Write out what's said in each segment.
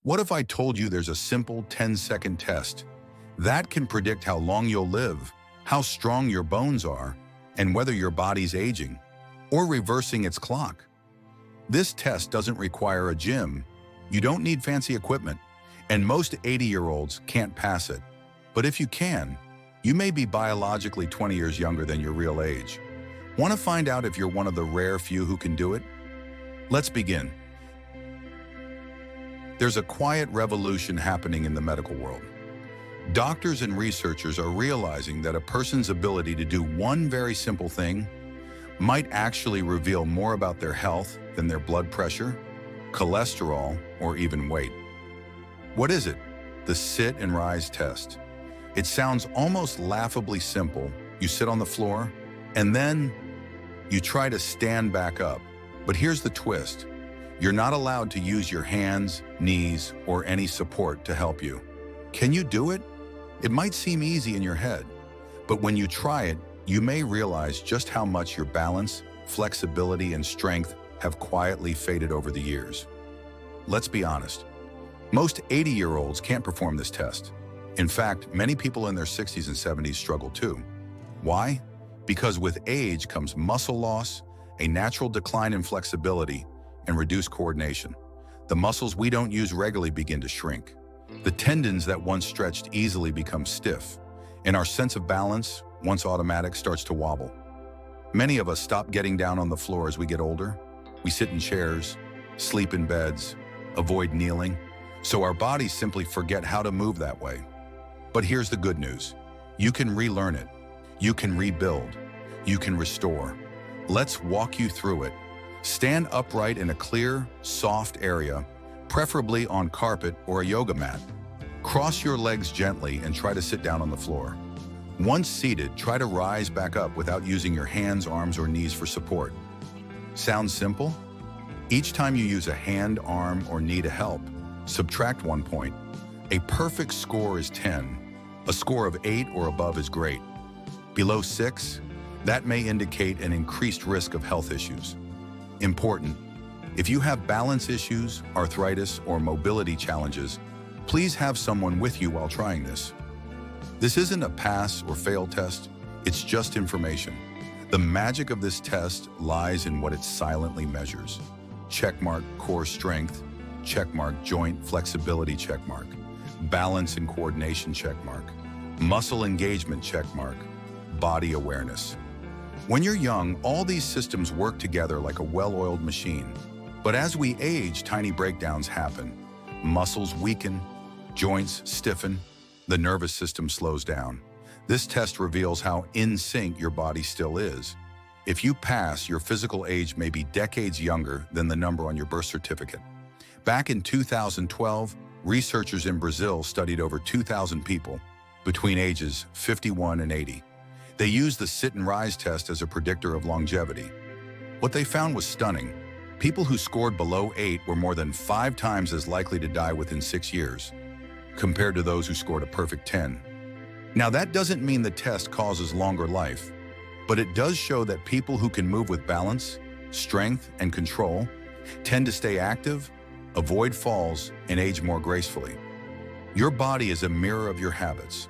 What if I told you there's a simple 10-second test that can predict how long you'll live, how strong your bones are, and whether your body's aging or reversing its clock? This test doesn't require a gym, you don't need fancy equipment, and most 80-year-olds can't pass it. But if you can, you may be biologically 20 years younger than your real age. Want to find out if you're one of the rare few who can do it? Let's begin. There's a quiet revolution happening in the medical world. Doctors and researchers are realizing that a person's ability to do one very simple thing might actually reveal more about their health than their blood pressure, cholesterol, or even weight. What is it? The sit and rise test. It sounds almost laughably simple. You sit on the floor, and then you try to stand back up. But here's the twist. You're not allowed to use your hands, knees, or any support to help you. Can you do it? It might seem easy in your head, but when you try it, you may realize just how much your balance, flexibility, and strength have quietly faded over the years. Let's be honest. Most 80-year-olds can't perform this test. In fact, many people in their 60s and 70s struggle too. Why? Because with age comes muscle loss, a natural decline in flexibility, and reduced coordination. The muscles we don't use regularly begin to shrink. The tendons that once stretched easily become stiff, and our sense of balance, once automatic, starts to wobble. Many of us stop getting down on the floor as we get older. We sit in chairs, sleep in beds, avoid kneeling, so our bodies simply forget how to move that way. But here's the good news. You can relearn it. You can rebuild. You can restore. Let's walk you through it. Stand upright in a clear, soft area, preferably on carpet or a yoga mat. Cross your legs gently and try to sit down on the floor. Once seated, try to rise back up without using your hands, arms, or knees for support. Sounds simple? Each time you use a hand, arm, or knee to help, subtract 1 point. A perfect score is 10. A score of 8 or above is great. Below 6, that may indicate an increased risk of health issues. Important. If you have balance issues, arthritis, or mobility challenges, please have someone with you while trying this. This isn't a pass or fail test, it's just information. The magic of this test lies in what it silently measures. Checkmark core strength, checkmark joint flexibility checkmark, balance and coordination checkmark, muscle engagement checkmark, body awareness. When you're young, all these systems work together like a well-oiled machine. But as we age, tiny breakdowns happen. Muscles weaken, joints stiffen, the nervous system slows down. This test reveals how in sync your body still is. If you pass, your physical age may be decades younger than the number on your birth certificate. Back in 2012, researchers in Brazil studied over 2,000 people between ages 51 and 80. They used the sit and rise test as a predictor of longevity. What they found was stunning. People who scored below 8 were more than 5 times as likely to die within 6 years, compared to those who scored a perfect 10. Now, that doesn't mean the test causes longer life, but it does show that people who can move with balance, strength, and control tend to stay active, avoid falls, and age more gracefully. Your body is a mirror of your habits.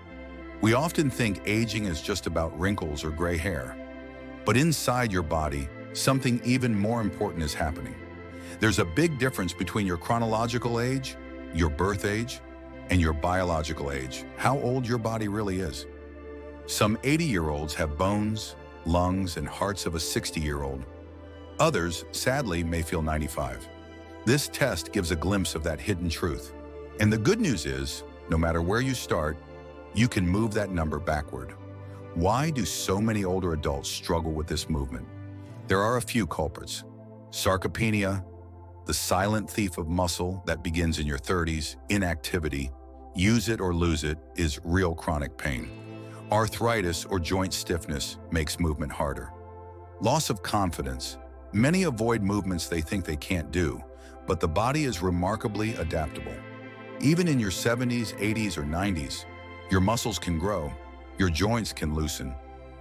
We often think aging is just about wrinkles or gray hair. But inside your body, something even more important is happening. There's a big difference between your chronological age, your birth age, and your biological age, how old your body really is. Some 80-year-olds have bones, lungs, and hearts of a 60-year-old. Others, sadly, may feel 95. This test gives a glimpse of that hidden truth. And the good news is, no matter where you start, you can move that number backward. Why do so many older adults struggle with this movement? There are a few culprits. Sarcopenia, the silent thief of muscle that begins in your 30s, inactivity, use it or lose it, is real chronic pain. Arthritis or joint stiffness makes movement harder. Loss of confidence. Many avoid movements they think they can't do, but the body is remarkably adaptable. Even in your 70s, 80s, or 90s, your muscles can grow, your joints can loosen,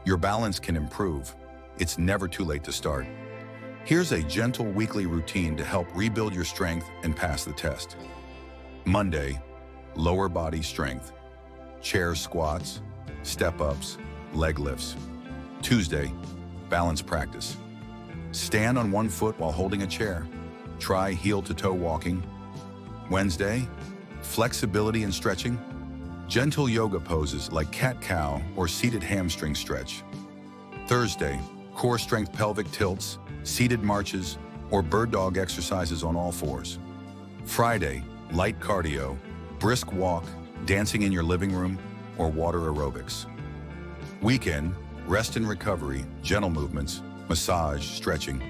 your balance can improve. It's never too late to start. Here's a gentle weekly routine to help rebuild your strength and pass the test. Monday, lower body strength, chair squats, step-ups, leg lifts. Tuesday, balance practice. Stand on one foot while holding a chair. Try heel-to-toe walking. Wednesday, flexibility and stretching. Gentle yoga poses like cat-cow or seated hamstring stretch. Thursday, core strength pelvic tilts, seated marches, or bird dog exercises on all fours. Friday, light cardio, brisk walk, dancing in your living room, or water aerobics. Weekend, rest and recovery, gentle movements, massage, stretching.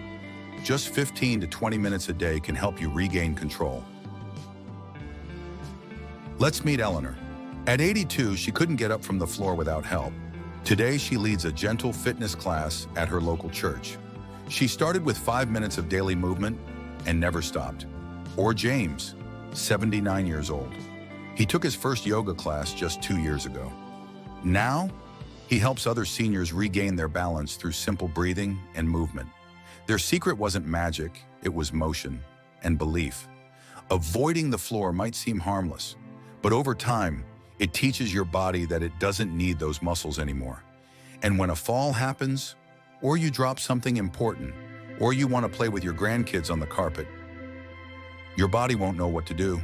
Just 15 to 20 minutes a day can help you regain control. Let's meet Eleanor. At 82, she couldn't get up from the floor without help. Today, she leads a gentle fitness class at her local church. She started with 5 minutes of daily movement and never stopped. Or James, 79 years old. He took his first yoga class just 2 years ago. Now, he helps other seniors regain their balance through simple breathing and movement. Their secret wasn't magic, it was motion and belief. Avoiding the floor might seem harmless, but over time, it teaches your body that it doesn't need those muscles anymore. And when a fall happens, or you drop something important, or you want to play with your grandkids on the carpet, your body won't know what to do.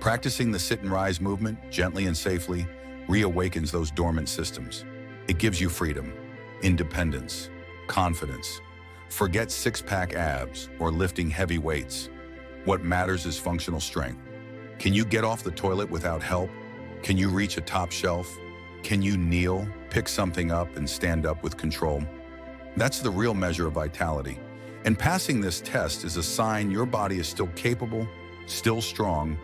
Practicing the sit and rise movement gently and safely reawakens those dormant systems. It gives you freedom, independence, confidence. Forget six-pack abs or lifting heavy weights. What matters is functional strength. Can you get off the toilet without help? Can you reach a top shelf? Can you kneel, pick something up, and stand up with control? That's the real measure of vitality. And passing this test is a sign your body is still capable, still strong,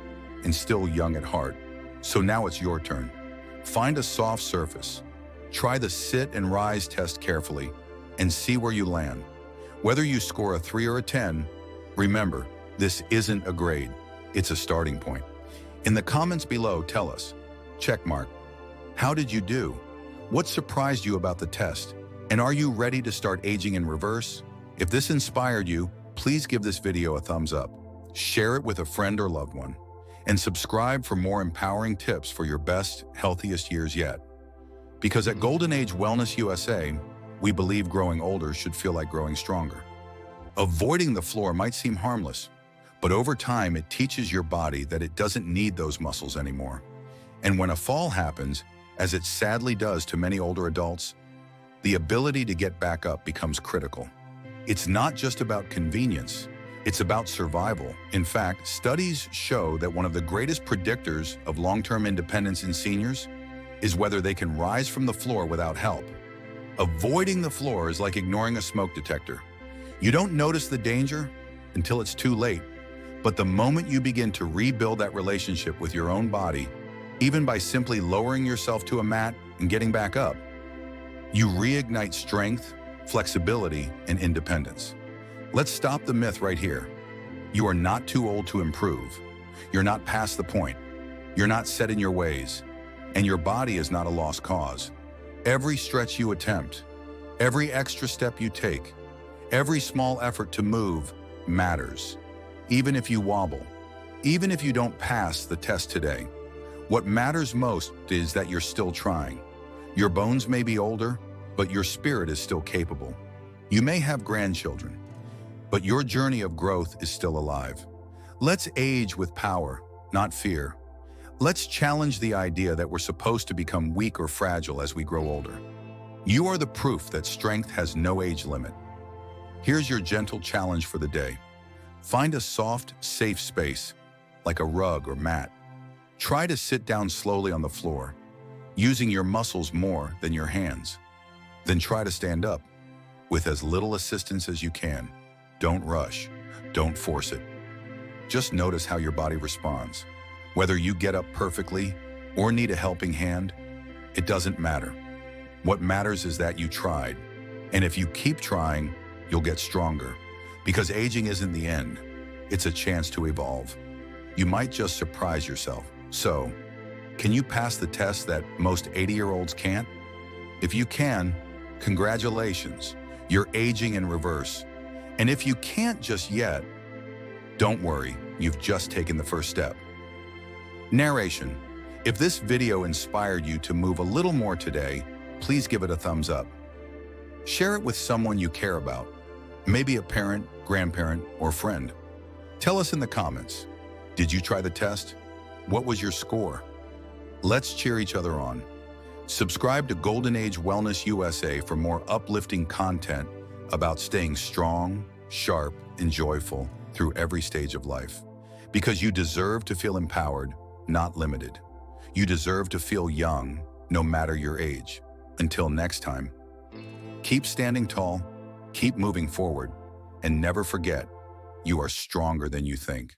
and still young at heart. So now it's your turn. Find a soft surface. Try the sit and rise test carefully and see where you land. Whether you score a 3 or a 10, remember, this isn't a grade. It's a starting point. In the comments below, tell us, checkmark, how did you do? What surprised you about the test? And are you ready to start aging in reverse? If this inspired you, please give this video a thumbs up, share it with a friend or loved one, and subscribe for more empowering tips for your best, healthiest years yet. Because at Golden Age Wellness USA, we believe growing older should feel like growing stronger. Avoiding the floor might seem harmless, but over time it teaches your body that it doesn't need those muscles anymore. And when a fall happens, as it sadly does to many older adults, the ability to get back up becomes critical. It's not just about convenience, it's about survival. In fact, studies show that one of the greatest predictors of long-term independence in seniors is whether they can rise from the floor without help. Avoiding the floor is like ignoring a smoke detector. You don't notice the danger until it's too late, but the moment you begin to rebuild that relationship with your own body, even by simply lowering yourself to a mat and getting back up, you reignite strength, flexibility, and independence. Let's stop the myth right here. You are not too old to improve. You're not past the point. You're not set in your ways. And your body is not a lost cause. Every stretch you attempt, every extra step you take, every small effort to move matters. Even if you wobble, even if you don't pass the test today, what matters most is that you're still trying. Your bones may be older, but your spirit is still capable. You may have grandchildren, but your journey of growth is still alive. Let's age with power, not fear. Let's challenge the idea that we're supposed to become weak or fragile as we grow older. You are the proof that strength has no age limit. Here's your gentle challenge for the day. Find a soft, safe space, like a rug or mat. Try to sit down slowly on the floor, using your muscles more than your hands. Then try to stand up, with as little assistance as you can. Don't rush, don't force it. Just notice how your body responds. Whether you get up perfectly or need a helping hand, it doesn't matter. What matters is that you tried. And if you keep trying, you'll get stronger. Because aging isn't the end, it's a chance to evolve. You might just surprise yourself. So, can you pass the test that most 80-year-olds can't? If you can, congratulations, you're aging in reverse. And if you can't just yet, don't worry, you've just taken the first step. Narration. If this video inspired you to move a little more today, please give it a thumbs up. Share it with someone you care about, maybe a parent, grandparent, or friend. Tell us in the comments, did you try the test? What was your score? Let's cheer each other on. Subscribe to Golden Age Wellness USA for more uplifting content about staying strong, sharp, and joyful through every stage of life. Because you deserve to feel empowered, not limited. You deserve to feel young, no matter your age. Until next time, keep standing tall, keep moving forward, and never forget, you are stronger than you think.